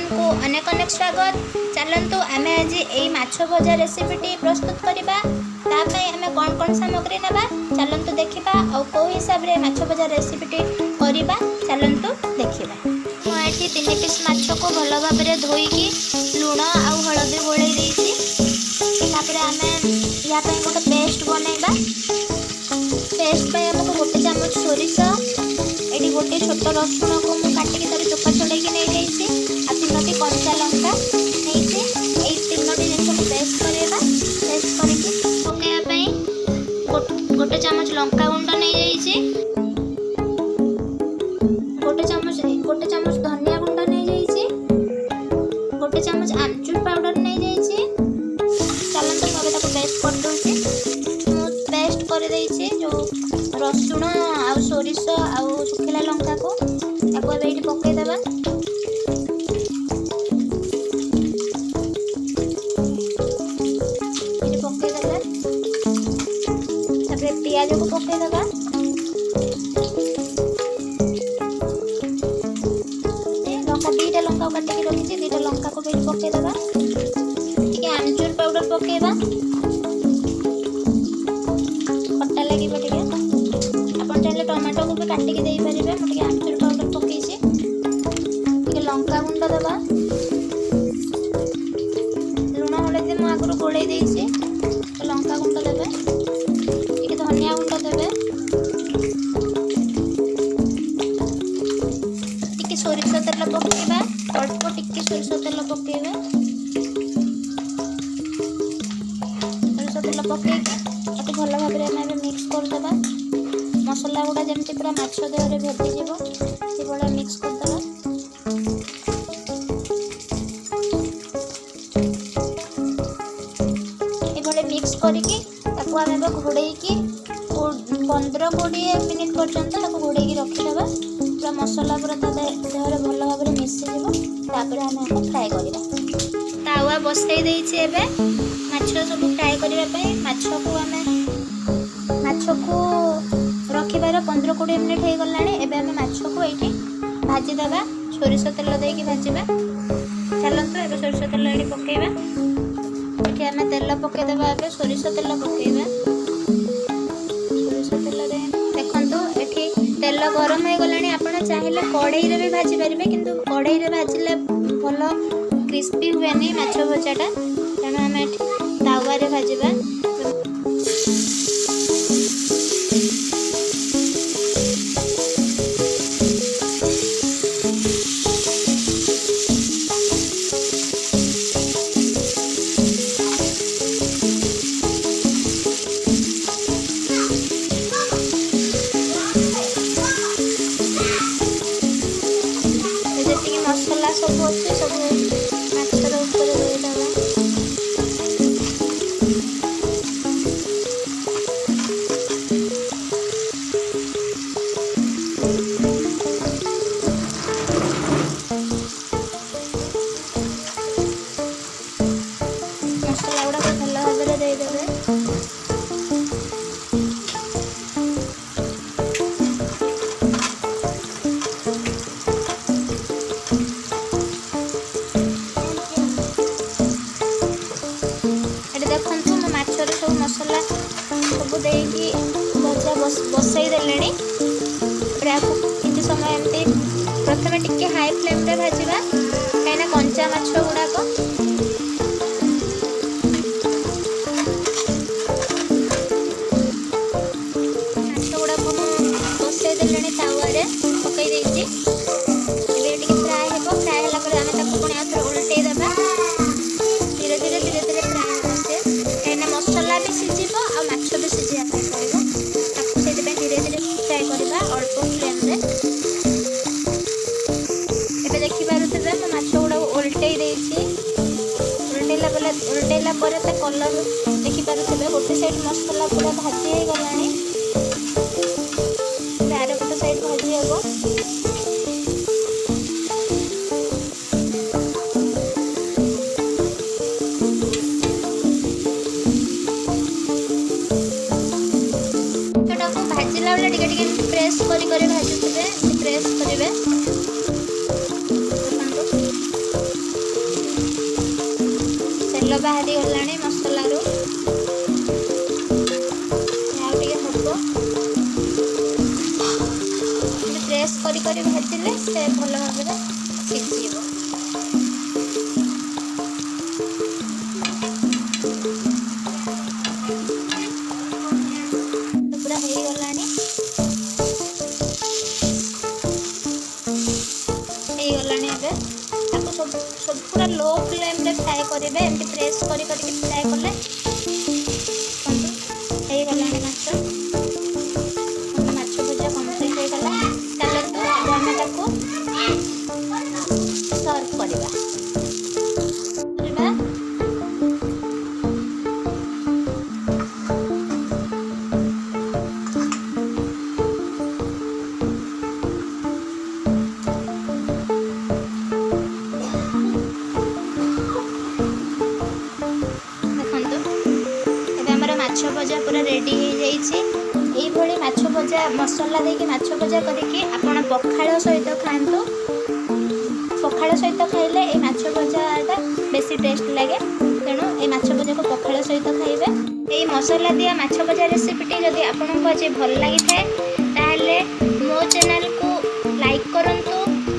आपको अनेक अनेक स्वागत। चलतु आम आज यही माछ भजा रेसिपीटी प्रस्तुत करवा। आम कौन कौन सामग्री ना चलतु देखा और कौ हिसाब से माछ भजा रेसिपीटी करवा चलतु देखा। मुझे 3 पीस माछ को भल भाव में धोईकी लुण आ हलदी गोल आम या गोटे पेस्ट बनैबा। पेस्ट आमको गोटे चामच सोरिष ये गोटे छोट रसुण को मुझे काटिकी तर चोपा छड़े नहीं जाइए आ 3टी कंचा लंका नहीं 3टी जिन को पेस्ट करवा। पेस्ट करके पकाइवाई गोटे चामच लंका गुंड नहीं जाइए, गोटे चामच धनिया गुंड नहीं जाइए, गोटे चामच आमचूर पाउडर नहीं जाइए। चलते मुझे पेस्ट कर दूसरी पेस्ट कर देइछे जो रसुण आ सोरिष आ सुखिला लंका को ये पकईदेवा। पकईदेवा पियाज को पकईदेवा। दुईटा लंका काटिकी रखी 2टा लंका को पकईदेवा। आमचूर पाउडर पकईवा खट्टा लगे आप चाहिए टमाटो को भी काटिकी दे पारे। मुझे आमचूर पाउडर पकई लंका गुंड देवा। लुण हलदी मुझे आगुरी गोड़े देसी लंका गुंड देवे, धनिया गुंड देवे, टी सोरिष तेल पकईवा अल्प टी सोरिष तेल पकईवा। सोरिष तेल पकईकी भल भाव में मिक्स करदेवा। मसला गुड़ा जमी पूरा माछ देहरे भेदिजी से मिक्स करदेवा। ये मिक्स करके आम घोड़े 15-20 मिनिट पर्यंत घोड़े रखीदे। पूरा मसला पूरा देहरे भल भाव में मिसीज आम फ्राए करवा। तावा बसई देइछे एबे माछ सब फ्राए करने। माछ को रखिबार 15-20 मिनिट हो गला। एबे आम माछ को ये भाजीदेवा सोरिष तेल देकी भाजवा। चलतु एबे सोरिष तेल ये पकईवा। ये आम तेल पकईदेवा। एबे सोरिष तेल पकईवा। सोरिष तेल देखु ये तेल गरम हो गला। आप चाहिए कड़ई भी भाजी पारे किंतु कड़ई भाजिले भल क्रिस्पी हुए नहीं माछ भजाटा। तेणु आम तावा भाजवा। मसला सब अच्छे सब माछर ऊपर देदेवा। मसला गुड़ा भल भाव में देदेवे। देखु मो माछर सब मसला सब देकी भजा बसई देले। किसी समय एमती प्रथम टिके हाई फ्लेम रे भाजवा कहीं कंचा माछ गुड़ाक बसई देले। तावा पकई देती फ्राए हे फ्राए है पुणी आउ उल्टे देवा। धीरे धीरे धीरे धीरे फ्राए कहीं मसला भी सीझ आ माछ भी सीझा पड़ो। से धीरे धीरे फ्राए करवा अल्प फ्लेम रे। एबे देखि पारुथिबे मो माछ गुड़ा उल्टे देछि। उल्टेला पर कलर देखि पारुथिबे गोटे साइड मसला पूरा भाजी हो गलानी। आर गोटे साइड भाजी हेबो। भाजला बेले टिके प्रेस करी भाजुथे प्रेस करेंगे। ବାହାରି ଗଲାଣି ମସଲାରୁ। ଆଉ ଟିକେ ହବ, ପ୍ରେସ୍ କରି କରି ଭାଜିଲେ ସେ ଭଲ ଭାବରେ ସିଝିବ। ପୁରା ହେଇଗଲାଣି, ଏବେ ତାକୁ ସବୁ ପୁରା ଲୋ ଫ୍ଲେମ୍ରେ ଫ୍ରାଏ କରିବେ। ଏମିତି ପ୍ରେସ୍ କରି କରିକି ଫ୍ରାଏ କଲେ ହେଇଗଲାଣି ମାଛ ଭଜା କମ୍ପ୍ଲିଟ୍ ହେଇଗଲା। ଚାଲନ୍ତୁ ଏବେ ଆମେ ତାକୁ ସର୍ଭ କରିବା। ମାଛ ଭଜା ପୁରା ରେଡ଼ି ହେଇଯାଇଛି। ଏଇଭଳି ମାଛ ଭଜା ମସଲା ଦେଇକି ମାଛ ଭଜା କରିକି ଆପଣ ପଖାଳ ସହିତ ଖାଆନ୍ତୁ। ପଖାଳ ସହିତ ଖାଇଲେ ଏଇ ମାଛ ଭଜାଟା ବେଶୀ ଟେଷ୍ଟ ଲାଗେ, ତେଣୁ ଏଇ ମାଛ ଭଜାକୁ ପଖାଳ ସହିତ ଖାଇବେ। ଏଇ ମସଲା ଦିଆ ମାଛ ଭଜା ରେସିପିଟି ଯଦି ଆପଣଙ୍କୁ ଆଜି ଭଲ ଲାଗିଥାଏ ତାହେଲେ ମୋ ଚ୍ୟାନେଲକୁ ଲାଇକ୍ କରନ୍ତୁ,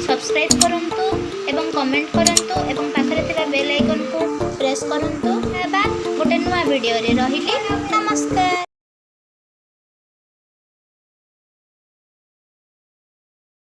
ସବସ୍କ୍ରାଇବ୍ କରନ୍ତୁ ଏବଂ କମେଣ୍ଟ କରନ୍ତୁ ଏବଂ ପାଖରେ ଥିବା ବେଲ୍ ଆଇକନ୍କୁ ପ୍ରେସ୍ କରନ୍ତୁ। ଗୋଟେ ନୂଆ ଭିଡ଼ିଓରେ ରହିଲି, ନମସ୍କାର।